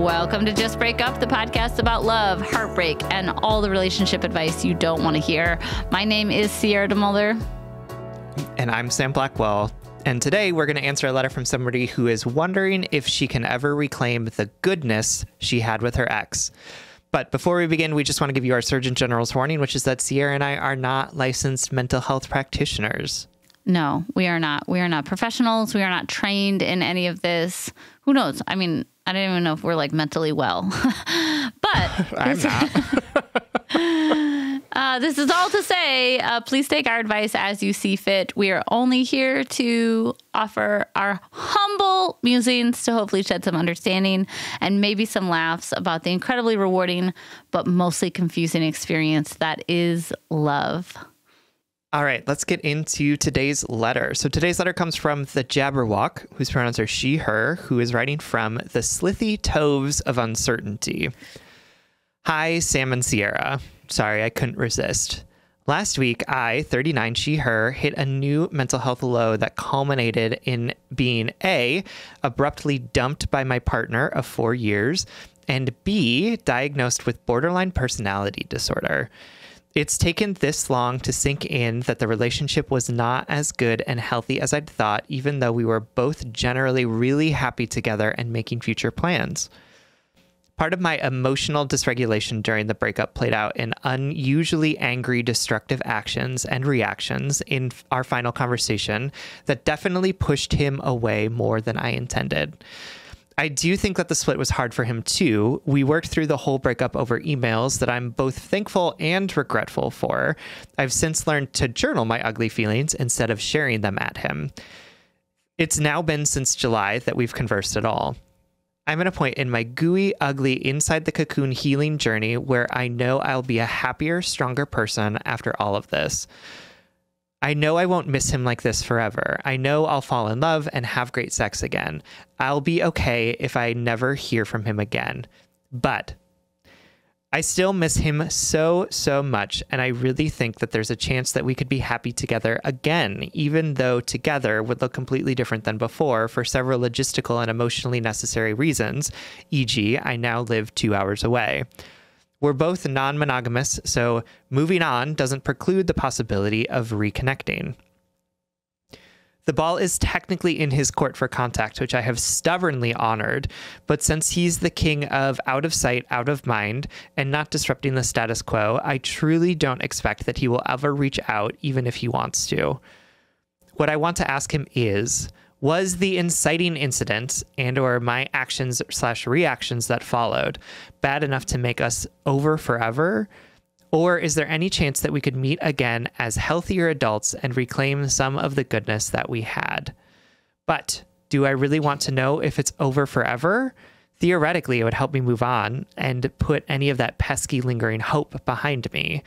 Welcome to Just Break Up, the podcast about love, heartbreak, and all the relationship advice you don't want to hear. My name is Sierra DeMulder. And I'm Sam Blackwell. And today we're going to answer a letter from somebody who is wondering if she can ever reclaim the goodness she had with her ex. But before we begin, we just want to give you our Surgeon General's warning, which is that Sierra and I are not licensed mental health practitioners. No, we are not. We are not professionals. We are not trained in any of this. Who knows? I mean, I don't even know if we're like mentally well, but I'm not. This is all to say, please take our advice as you see fit. We are only here to offer our humble musings to hopefully shed some understanding and maybe some laughs about the incredibly rewarding, but mostly confusing experience that is love. All right, let's get into today's letter. So today's letter comes from the Jabberwock, whose pronouns are she, her, who is writing from the Slithy Toves of Uncertainty. Hi, Sam and Sierra. Sorry, I couldn't resist. Last week, I, 39, she, her, hit a new mental health low that culminated in being A, abruptly dumped by my partner of 4 years, and B, diagnosed with borderline personality disorder. It's taken this long to sink in that the relationship was not as good and healthy as I'd thought, even though we were both generally really happy together and making future plans. Part of my emotional dysregulation during the breakup played out in unusually angry, destructive actions and reactions in our final conversation that definitely pushed him away more than I intended. I do think that the split was hard for him too. We worked through the whole breakup over emails that I'm both thankful and regretful for. I've since learned to journal my ugly feelings instead of sharing them at him. It's now been since July that we've conversed at all. I'm at a point in my gooey, ugly, inside the cocoon healing journey where I know I'll be a happier, stronger person after all of this. I know I won't miss him like this forever. I know I'll fall in love and have great sex again. I'll be okay if I never hear from him again. But I still miss him so much, and I really think that there's a chance that we could be happy together again, even though together would look completely different than before for several logistical and emotionally necessary reasons, e.g., I now live 2 hours away. We're both non-monogamous, so moving on doesn't preclude the possibility of reconnecting. The ball is technically in his court for contact, which I have stubbornly honored, but since he's the king of out of sight, out of mind, and not disrupting the status quo, I truly don't expect that he will ever reach out, even if he wants to. What I want to ask him is, was the inciting incident and or my actions/reactions that followed bad enough to make us over forever? Or is there any chance that we could meet again as healthier adults and reclaim some of the goodness that we had? But do I really want to know if it's over forever? Theoretically, it would help me move on and put any of that pesky lingering hope behind me.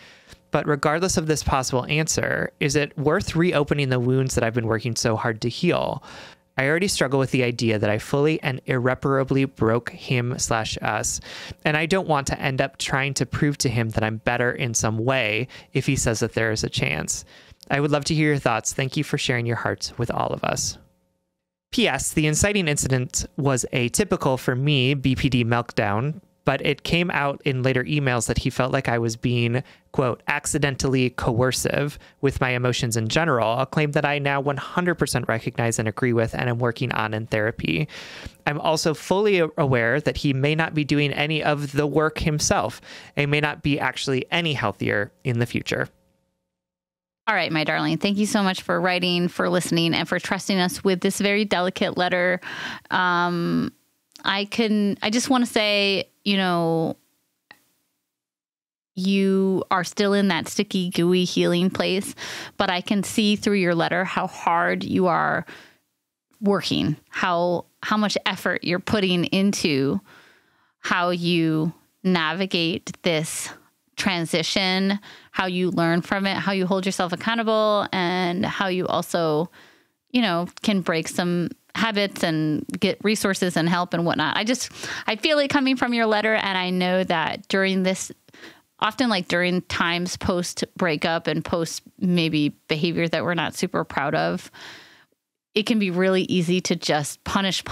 But regardless of this possible answer, is it worth reopening the wounds that I've been working so hard to heal? I already struggle with the idea that I fully and irreparably broke him/us, and I don't want to end up trying to prove to him that I'm better in some way if he says that there is a chance. I would love to hear your thoughts. Thank you for sharing your hearts with all of us. P.S. The inciting incident was a typical, for me, BPD meltdown, but it came out in later emails that he felt like I was being, quote, accidentally coercive with my emotions in general, a claim that I now 100% recognize and agree with and am working on in therapy. I'm also fully aware that he may not be doing any of the work himself and may not be actually any healthier in the future. All right, my darling. Thank you so much for writing, for listening, and for trusting us with this very delicate letter. I just want to say, you know, you are still in that sticky, gooey healing place, but I can see through your letter how hard you are working, how much effort you're putting into how you navigate this transition, how you learn from it, how you hold yourself accountable, and how you also, you know, can break some habits and get resources and help and whatnot. I feel it coming from your letter. And I know that during this, often like during times post breakup and post maybe behavior that we're not super proud of, it can be really easy to just punish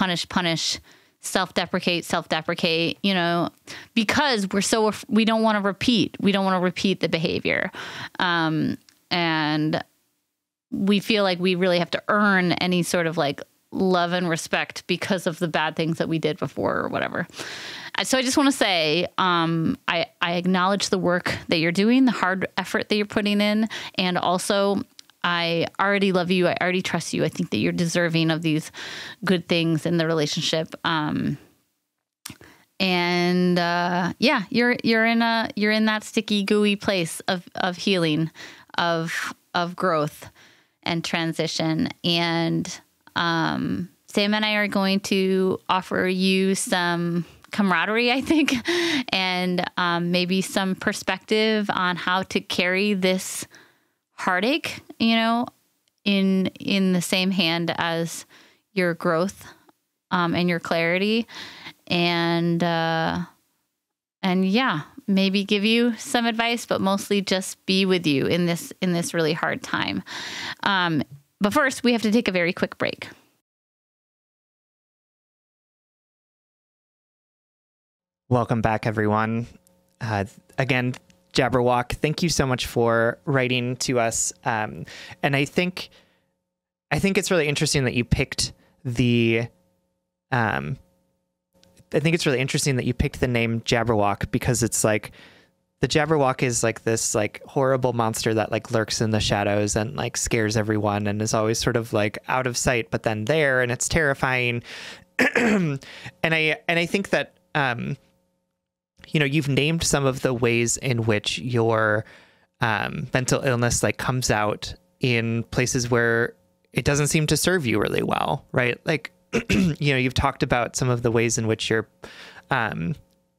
self-deprecate, because we don't want to repeat. We don't want to repeat the behavior. And we feel like we really have to earn any sort of like love and respect because of the bad things that we did before or whatever. So I just want to say, I acknowledge the work that you're doing, the hard effort that you're putting in. And also, I already love you. I already trust you. I think that you're deserving of these good things in the relationship. You're in that sticky, gooey place of healing, of growth and transition. And Sam and I are going to offer you some camaraderie, I think, and maybe some perspective on how to carry this heartache, in the same hand as your growth and your clarity, and maybe give you some advice, but mostly just be with you in this really hard time. But first, we have to take a very quick break. Welcome back, everyone. Again, Jabberwock, thank you so much for writing to us. And I think it's really interesting that you picked the name Jabberwock, because it's like the Jabberwock is like this like horrible monster that like lurks in the shadows and like scares everyone and is always sort of like out of sight, but then there, and it's terrifying. And I think that you've named some of the ways in which your mental illness like comes out in places where it doesn't seem to serve you really well, right? Like, you've talked about some of the ways in which your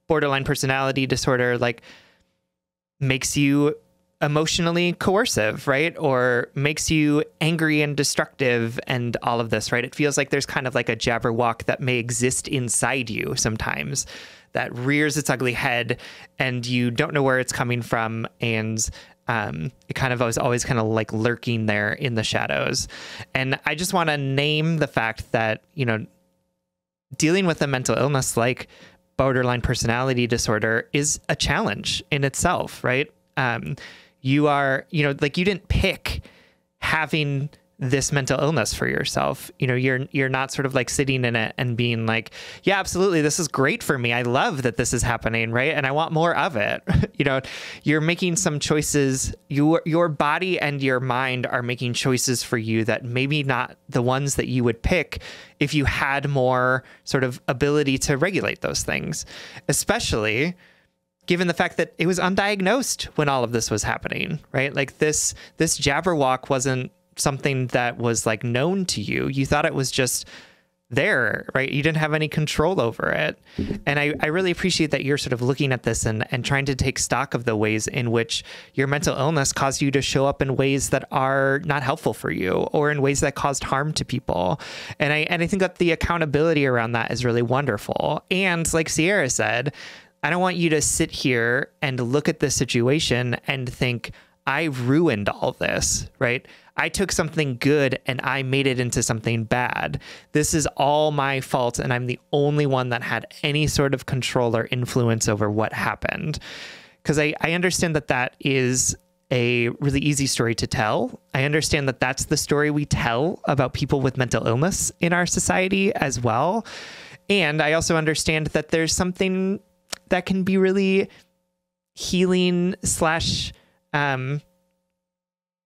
borderline personality disorder like makes you emotionally coercive, right? Or makes you angry and destructive and all of this, right? It feels like there's kind of like a Jabberwock that may exist inside you sometimes, that rears its ugly head and you don't know where it's coming from. And it kind of was always kind of like lurking there in the shadows. And I just want to name the fact that, dealing with a mental illness like borderline personality disorder is a challenge in itself, right? You are, you didn't pick having this mental illness for yourself. You're not sort of like sitting in it and being like, yeah, absolutely, this is great for me. I love that this is happening, right? And I want more of it. You're making some choices. Your body and your mind are making choices for you that maybe not the ones that you would pick if you had more sort of ability to regulate those things, especially given the fact that it was undiagnosed when all of this was happening, right? Like this Jabberwock wasn't something that was like known to you. You thought it was just there, right? You didn't have any control over it. And I really appreciate that you're sort of looking at this and trying to take stock of the ways in which your mental illness caused you to show up in ways that are not helpful for you, or in ways that caused harm to people. And I think that the accountability around that is really wonderful. And like Sierra said, I don't want you to sit here and look at this situation and think, I ruined all this, right? I took something good and I made it into something bad. This is all my fault, and I'm the only one that had any sort of control or influence over what happened. Because I understand that that is a really easy story to tell. I understand that that's the story we tell about people with mental illness in our society as well. And I also understand that there's something that can be really healing /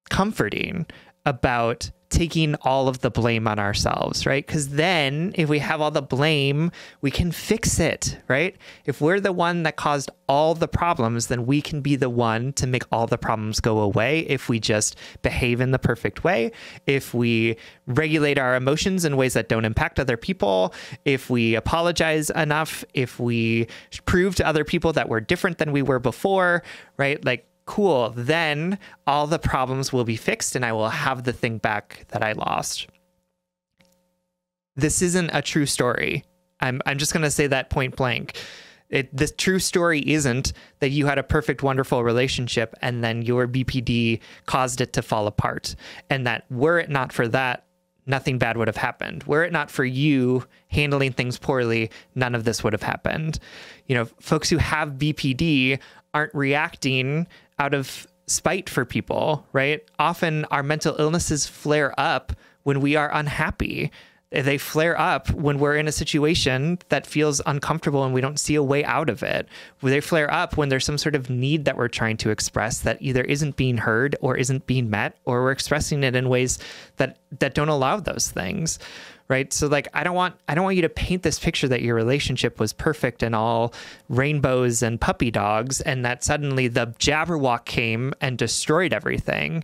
comforting about taking all of the blame on ourselves, right? Because then if we have all the blame, we can fix it, right? If we're the one that caused all the problems, then we can be the one to make all the problems go away if we just behave in the perfect way, if we regulate our emotions in ways that don't impact other people, if we apologize enough, if we prove to other people that we're different than we were before, right? Like, cool, then all the problems will be fixed and I will have the thing back that I lost. This isn't a true story. I'm just going to say that point blank. The true story isn't that you had a perfect, wonderful relationship and then your BPD caused it to fall apart. And that were it not for that, nothing bad would have happened. Were it not for you handling things poorly, none of this would have happened. Folks who have BPD aren't reacting out of spite for people, right? Often our mental illnesses flare up when we are unhappy. They flare up when we're in a situation that feels uncomfortable and we don't see a way out of it. They flare up when there's some sort of need that we're trying to express that either isn't being heard or isn't being met, or we're expressing it in ways that don't allow those things, right? So like, I don't want you to paint this picture that your relationship was perfect and all rainbows and puppy dogs, and that suddenly the Jabberwock came and destroyed everything,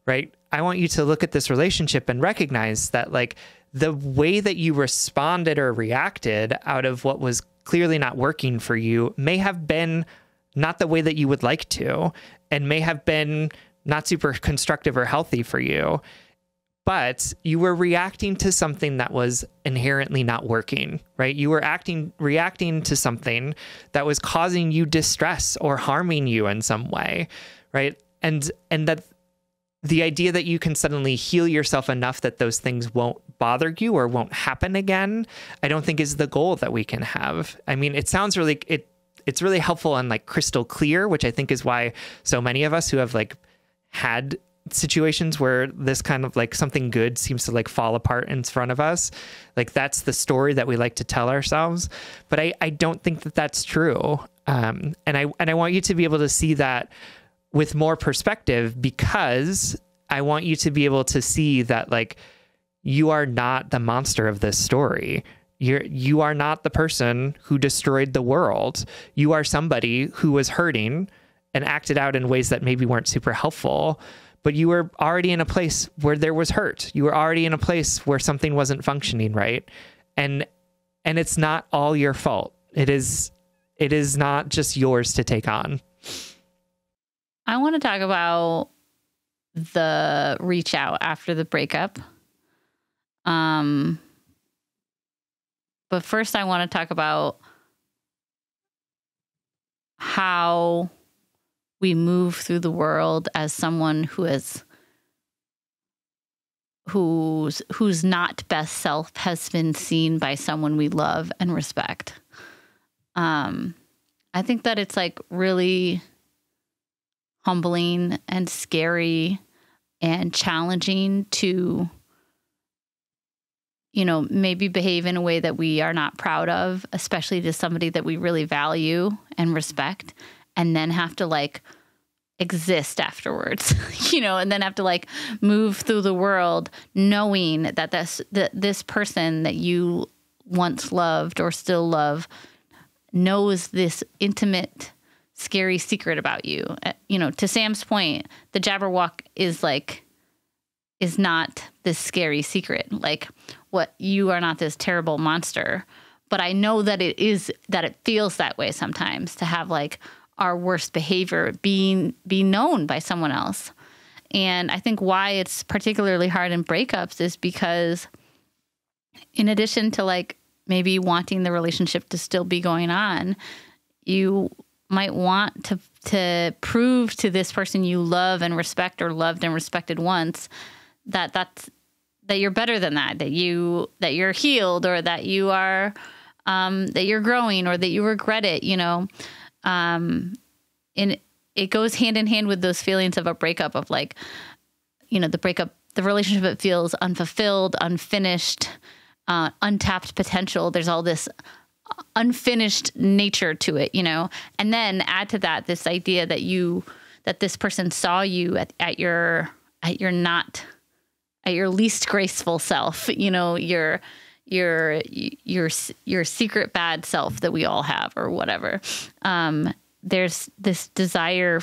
right? I want you to look at this relationship and recognize that like, the way that you responded or reacted out of what was clearly not working for you may have been not the way that you would like to, and may have been not super constructive or healthy for you, but you were reacting to something that was inherently not working, right? You were reacting to something that was causing you distress or harming you in some way, right? And that the idea that you can suddenly heal yourself enough that those things won't bother you or won't happen again, I don't think is the goal that we can have. I mean, it sounds really, it's really helpful and like crystal clear, which I think is why so many of us who have like had situations where this kind of like something good seems to like fall apart in front of us, like that's the story that we like to tell ourselves. But I don't think that that's true. And I want you to be able to see that with more perspective, because I want you to be able to see that like you are not the monster of this story. You are not the person who destroyed the world. You are somebody who was hurting and acted out in ways that maybe weren't super helpful, but you were already in a place where there was hurt. You were already in a place where something wasn't functioning right. And it's not all your fault. It is not just yours to take on. I want to talk about the reach out after the breakup. But first I want to talk about how we move through the world as someone whose not best self has been seen by someone we love and respect. I think that it's like really humbling and scary and challenging to, maybe behave in a way that we are not proud of, especially to somebody that we really value and respect, and then have to like exist afterwards, and then have to like move through the world knowing that this person that you once loved or still love knows this intimate, scary secret about you. To Sam's point, the Jabberwock is not this scary secret. Like, what, you are not this terrible monster. But I know that it feels that way sometimes, to have like our worst behavior be known by someone else. And I think why it's particularly hard in breakups is because, in addition to like maybe wanting the relationship to still be going on, you might want to prove to this person you love and respect, or loved and respected once, that you're better than that you're healed, or that you are that you're growing, or that you regret it, and it goes hand in hand with those feelings of a breakup, of like, the relationship, it feels unfulfilled, unfinished, untapped potential. There's all this unfinished nature to it, and then add to that this idea that this person saw you at your least graceful self, your secret bad self that we all have, or whatever. There's this desire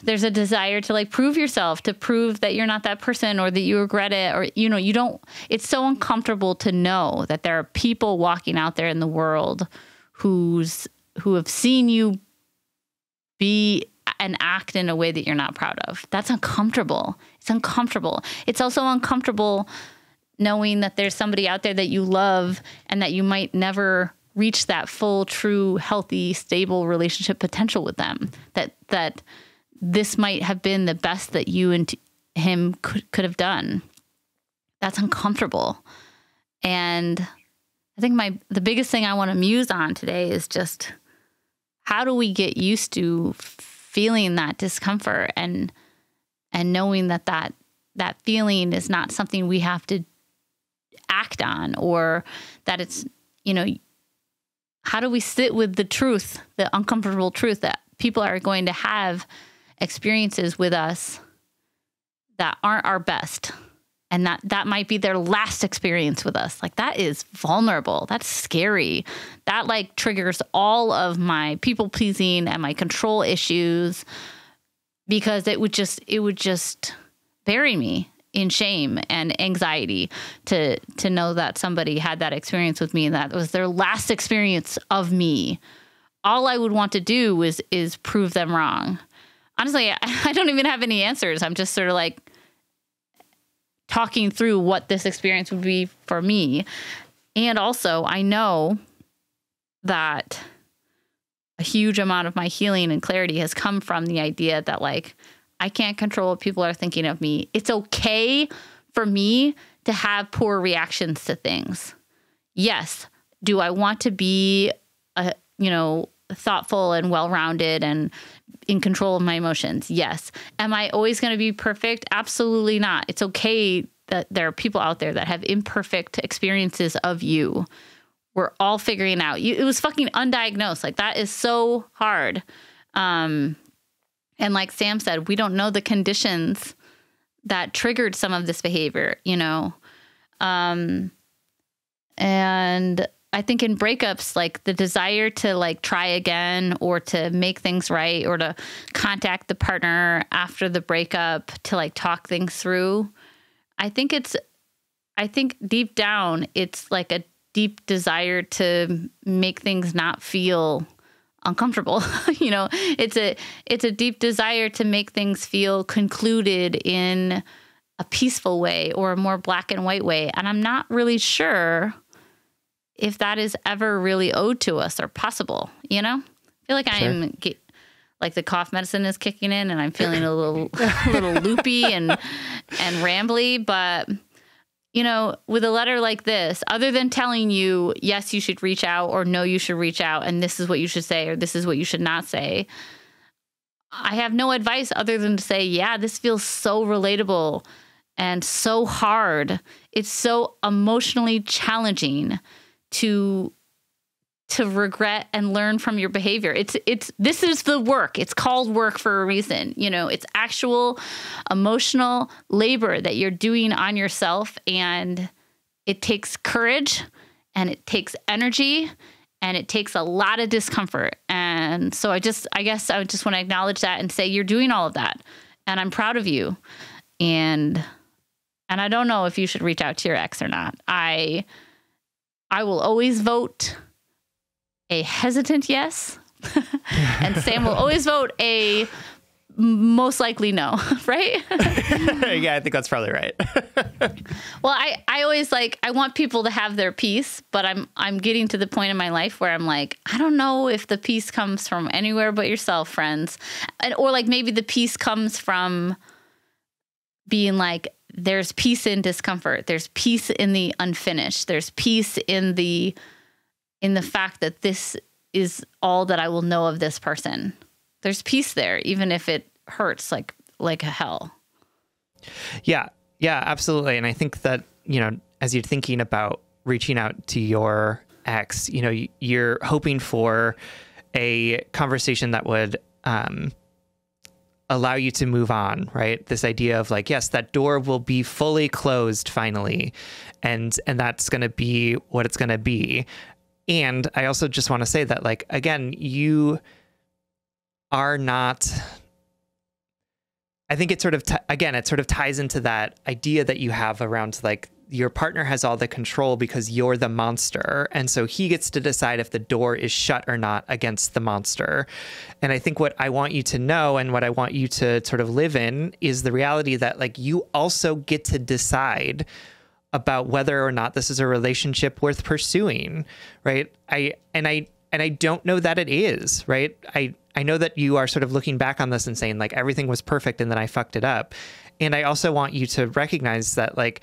there's a desire to like prove yourself, to prove that you're not that person, or that you regret it, or, you don't, it's so uncomfortable to know that there are people walking out there in the world who have seen you be and act in a way that you're not proud of. That's uncomfortable. It's uncomfortable. It's also uncomfortable knowing that there's somebody out there that you love, and that you might never reach that full, true, healthy, stable relationship potential with them. That this might have been the best that you him could have done. That's uncomfortable. And I think the biggest thing I want to muse on today is just how do we get used to feeling that discomfort and knowing that feeling is not something we have to act on, or that it's, how do we sit with the truth, the uncomfortable truth that people are going to have experiences with us that aren't our best, and that might be their last experience with us. Like, that is vulnerable. That's scary. That like triggers all of my people pleasing and my control issues, because it would just bury me in shame and anxiety to know that somebody had that experience with me and that was their last experience of me. All I would want to do is prove them wrong. Honestly, I don't even have any answers. I'm just sort of like talking through what this experience would be for me. And also, I know that a huge amount of my healing and clarity has come from the idea that, like, I can't control what people are thinking of me. It's okay for me to have poor reactions to things. Yes. Do I want to be, thoughtful and well-rounded and in control of my emotions? Yes. Am I always going to be perfect? Absolutely not. It's okay that there are people out there that have imperfect experiences of you. We're all figuring out. It was fucking undiagnosed. Like, that is so hard. And like Sam said, we don't know the conditions that triggered some of this behavior, And I think in breakups, like the desire to like try again or to make things right or to contact the partner after the breakup to like talk things through. I think deep down, it's like a deep desire to make things not feel uncomfortable. It's a deep desire to make things feel concluded in a peaceful way or a more black and white way. And I'm not really sure if that is ever really owed to us or possible, I feel like Sure. like the cough medicine is kicking in and I'm feeling a little loopy and rambly, but with a letter like this, other than telling you, yes, you should reach out, or no, you should reach out, and this is what you should say, or this is what you should not say, I have no advice other than to say, yeah, this feels so relatable and so hard. It's so emotionally challenging to regret and learn from your behavior. This is the work. It's called work for a reason. It's actual emotional labor that you're doing on yourself, and it takes courage and it takes energy and it takes a lot of discomfort. And so I guess I would just want to acknowledge that and say, you're doing all of that and I'm proud of you. And I don't know if you should reach out to your ex or not. I will always vote a hesitant yes, and Sam will always vote a most likely no, right? Yeah, I think that's probably right. Well, I always I want people to have their peace, but I'm getting to the point in my life where I'm like, I don't know if the peace comes from anywhere but yourself, friends. Or like maybe the peace comes from being like, there's peace in discomfort. There's peace in the unfinished. There's peace in the fact that this is all that I will know of this person. There's peace there, even if it hurts like hell. Yeah, absolutely. And I think that, as you're thinking about reaching out to your ex, you're hoping for a conversation that would allow you to move on, right? This idea of like, yes, that door will be fully closed finally. And that's going to be what it's going to be. And I also just want to say that, like, again, you are not, I think it sort of, it sort of ties into that idea that you have around like your partner has all the control because you're the monster. And so he gets to decide if the door is shut or not against the monster. And I think what I want you to know and what I want you to sort of live in is the reality that like you also get to decide about whether or not this is a relationship worth pursuing, right? I don't know that it is, right? I know that you are sort of looking back on this and saying like everything was perfect and then I fucked it up. And I also want you to recognize that like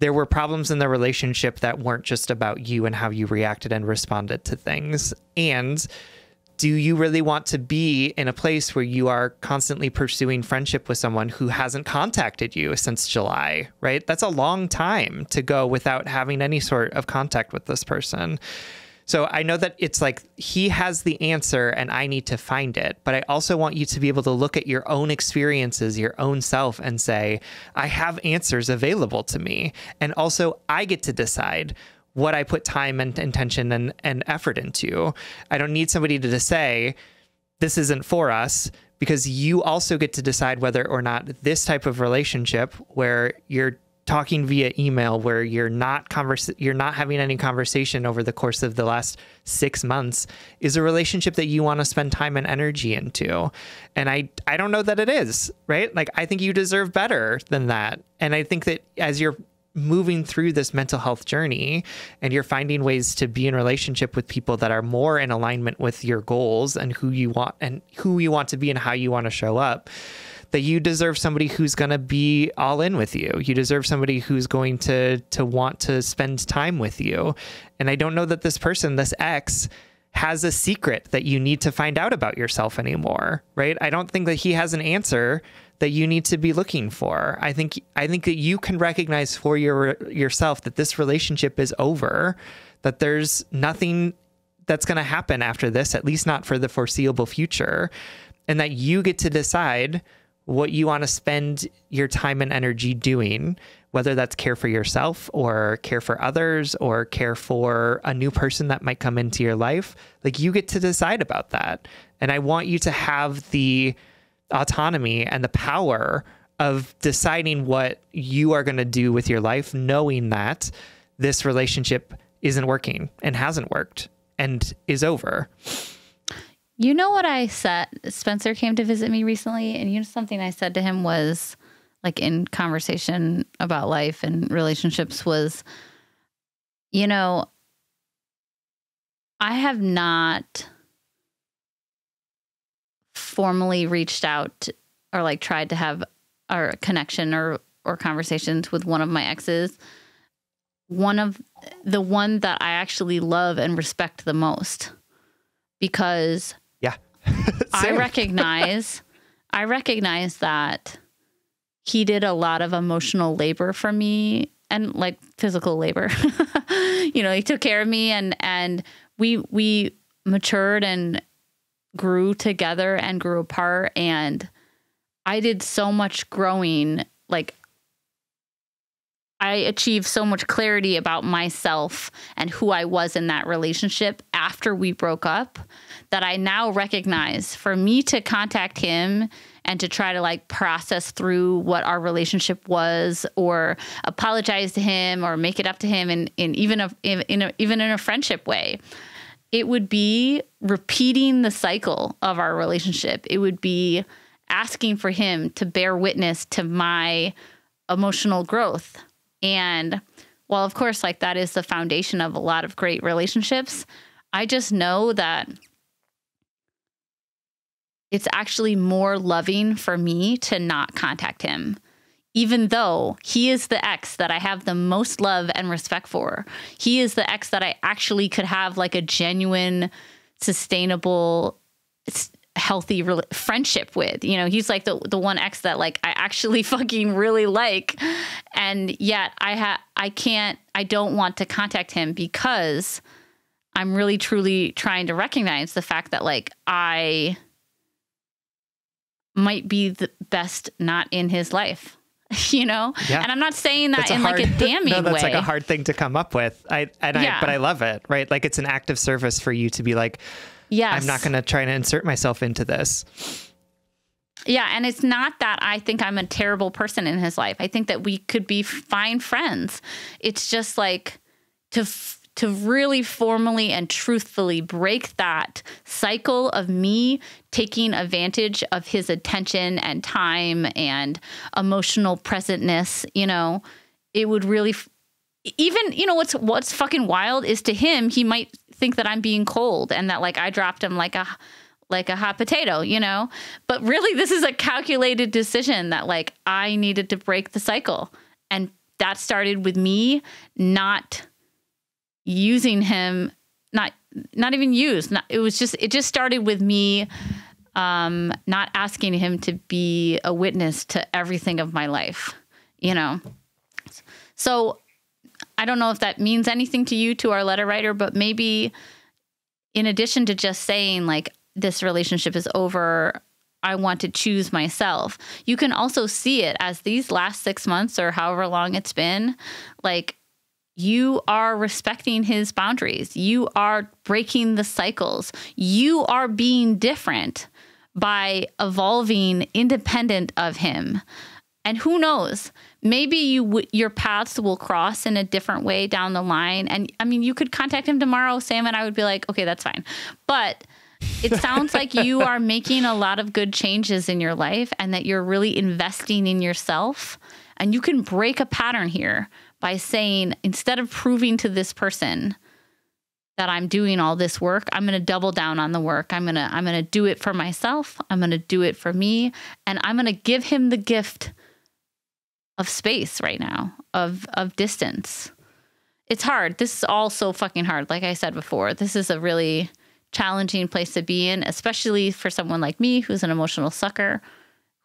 there were problems in the relationship that weren't just about you and how you reacted and responded to things. And do you really want to be in a place where you are constantly pursuing friendship with someone who hasn't contacted you since July, right? That's a long time to go without having any sort of contact with this person. So I know that it's like he has the answer and I need to find it. But I also want you to be able to look at your own experiences, your own self, and say, I have answers available to me. And also I get to decide what I put time and intention and effort into. I don't need somebody to say, this isn't for us, because you also get to decide whether or not this type of relationship where you're talking via email, where you're not having any conversation over the course of the last 6 months, is a relationship that you want to spend time and energy into. And I don't know that it is, right? Like, I think you deserve better than that. And I think that as you're moving through this mental health journey and you're finding ways to be in relationship with people that are more in alignment with your goals and who you want to be and how you want to show up, that you deserve somebody who's going to be all in with you. You deserve somebody who's going to want to spend time with you. And I don't know that this person, this ex, has a secret that you need to find out about yourself anymore, right? I don't think that he has an answer that you need to be looking for. I think that you can recognize for yourself that this relationship is over, that there's nothing that's going to happen after this, at least not for the foreseeable future, and that you get to decide what you want to spend your time and energy doing, whether that's care for yourself or care for others or care for a new person that might come into your life. Like, you get to decide about that. And I want you to have the autonomy and the power of deciding what you are going to do with your life, knowing that this relationship isn't working and hasn't worked and is over. You know what I said? Spencer came to visit me recently, and you know something I said to him was, like, in conversation about life and relationships, was, you know, I have not formally reached out or like tried to have a connection or conversations with one of my exes. One that I actually love and respect the most, because I recognize that he did a lot of emotional labor for me and like physical labor. You know, he took care of me and we matured and grew together and grew apart. And I did so much growing. Like, I achieved so much clarity about myself and who I was in that relationship after we broke up, that I now recognize for me to contact him and to try to like process through what our relationship was, or apologize to him or make it up to him in even in a friendship way, it would be repeating the cycle of our relationship. It would be asking for him to bear witness to my emotional growth. And while, of course, like, that is the foundation of a lot of great relationships, I just know that it's actually more loving for me to not contact him, even though he is the ex that I have the most love and respect for. He is the ex that I actually could have like a genuine, sustainable, healthy friendship with. You know, he's like the one ex that like I actually fucking really like, and yet I don't want to contact him because I'm really truly trying to recognize the fact that like I might be the best not in his life. You know? Yeah. And I'm not saying that in like a damning way. That's like a hard thing to come up with. But I love it, right? Like, it's an act of service for you to be like, yes, I'm not going to try to insert myself into this. Yeah. And it's not that I think I'm a terrible person in his life. I think that we could be fine friends. It's just like to really formally and truthfully break that cycle of me taking advantage of his attention and time and emotional presentness. You know, it would really, even, you know, what's fucking wild is, to him, he might think that I'm being cold and that like I dropped him like like a hot potato, you know? But really, this is a calculated decision that like I needed to break the cycle. And that started with me not using him, not even used. It just started with me not asking him to be a witness to everything of my life, you know? So I don't know if that means anything to you, to our letter writer, but maybe in addition to just saying like, this relationship is over, I want to choose myself, you can also see it as these last 6 months or however long it's been, like you are respecting his boundaries. You are breaking the cycles. You are being different by evolving independent of him. And who knows, maybe your paths will cross in a different way down the line. And I mean, you could contact him tomorrow, Sam, and I would be like, okay, that's fine. But it sounds like you are making a lot of good changes in your life and that you're really investing in yourself. And you can break a pattern here by saying, instead of proving to this person that I'm doing all this work, I'm going to double down on the work. I'm going to do it for myself. I'm going to do it for me. And I'm going to give him the gift of space right now, of distance. It's hard. This is all so fucking hard. Like I said before, this is a really challenging place to be in, especially for someone like me who's an emotional sucker,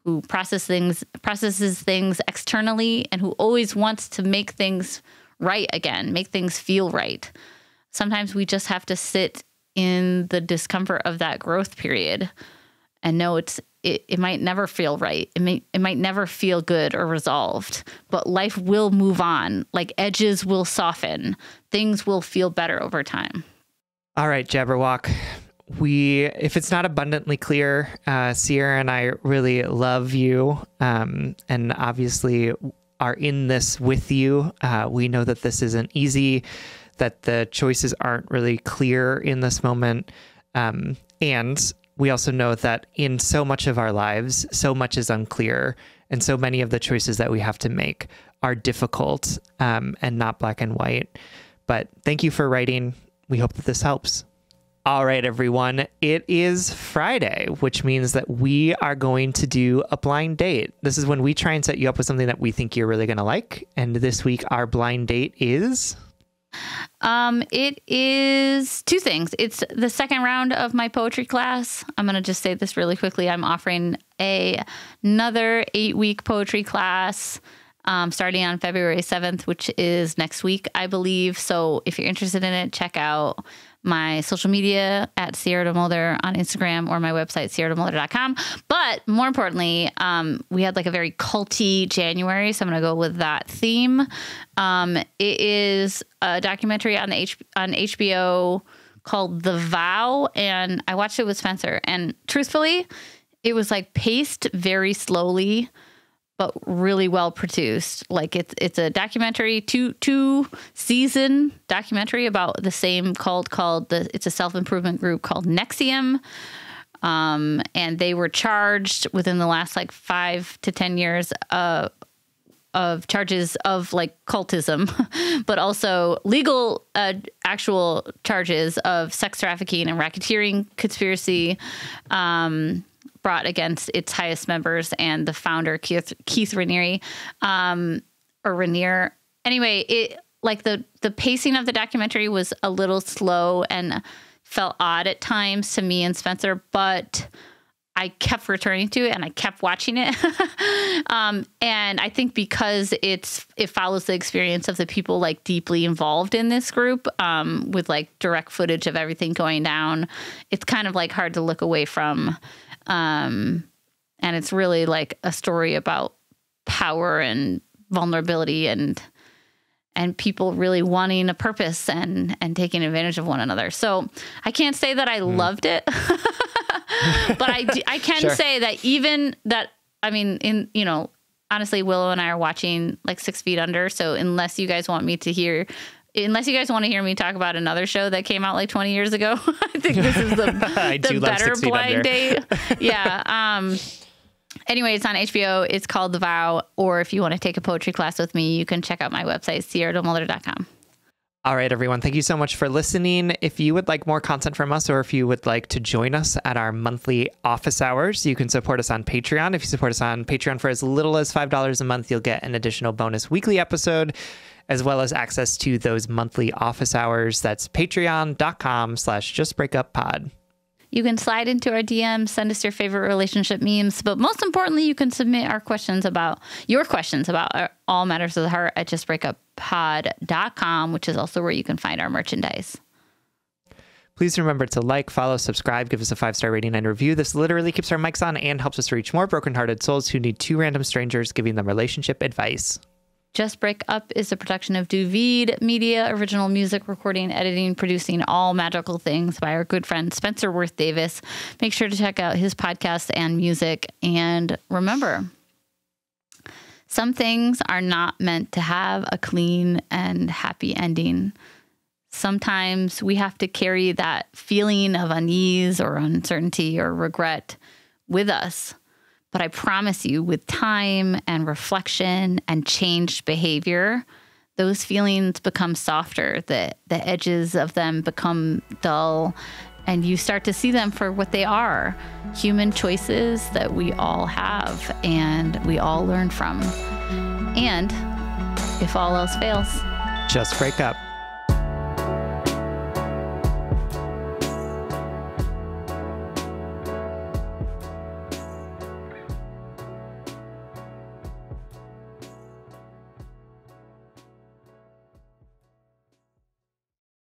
who processes things externally, and who always wants to make things right again, make things feel right. Sometimes we just have to sit in the discomfort of that growth period and know it might never feel right. It might never feel good or resolved, but life will move on. Like edges will soften. Things will feel better over time. All right, Jabberwock. If it's not abundantly clear, Sierra and I really love you, and obviously are in this with you. We know that this isn't easy, that the choices aren't really clear in this moment. And we also know that in so much of our lives, so much is unclear. And so many of the choices that we have to make are difficult, and not black and white. But thank you for writing. We hope that this helps. All right, everyone. It is Friday, which means that we are going to do a blind date. This is when we try and set you up with something that we think you're really going to like. And this week, our blind date is... It is two things. It's the second round of my poetry class. I'm going to just say this really quickly. I'm offering another 8-week poetry class starting on February 7th, which is next week, I believe. So if you're interested in it, check out my social media at Sierra DeMulder on Instagram or my website, sierrademulder.com. But more importantly, we had like a very culty January, so I'm going to go with that theme. It is a documentary on HBO called The Vow, and I watched it with Spencer. And truthfully, it was like paced very slowly, but really well produced. Like it's a documentary, two season documentary about the same cult it's a self-improvement group called NXIVM. And they were charged within the last like 5 to 10 years of charges of like cultism, but also legal, actual charges of sex trafficking and racketeering conspiracy, brought against its highest members and the founder, Keith Raniere, or Raniere. Anyway, it like the pacing of the documentary was a little slow and felt odd at times to me and Spencer, but I kept returning to it and I kept watching it. And I think because it follows the experience of the people like deeply involved in this group, with like direct footage of everything going down, it's kind of like hard to look away from. And it's really like a story about power and vulnerability and people really wanting a purpose and taking advantage of one another. So I can't say that I loved it, but I can Sure. say that even that, I mean, honestly, Willow and I are watching like 6 Feet Under. So unless you guys want to hear me talk about another show that came out like 20 years ago, I think this is the better blind date. Yeah. Anyway, it's on HBO. It's called The Vow. Or if you want to take a poetry class with me, you can check out my website, sierrademulder.com. All right, everyone. Thank you so much for listening. If you would like more content from us, or if you would like to join us at our monthly office hours, you can support us on Patreon. If you support us on Patreon for as little as $5 a month, you'll get an additional bonus weekly episode, as well as access to those monthly office hours. That's patreon.com/justbreakuppod. You can slide into our DMs, send us your favorite relationship memes, but most importantly, you can submit your questions about all matters of the heart at justbreakuppod.com, which is also where you can find our merchandise. Please remember to like, follow, subscribe, give us a 5-star rating and review. This literally keeps our mics on and helps us reach more brokenhearted souls who need 2 random strangers giving them relationship advice. Just Break Up is a production of Duvid Media, original music, recording, editing, producing, all magical things by our good friend Spencer Worth Davis. Make sure to check out his podcast and music. And remember, some things are not meant to have a clean and happy ending. Sometimes we have to carry that feeling of unease or uncertainty or regret with us. But I promise you, with time and reflection and changed behavior, those feelings become softer. The edges of them become dull, and you start to see them for what they are, human choices that we all have and we all learn from. And if all else fails, just break up.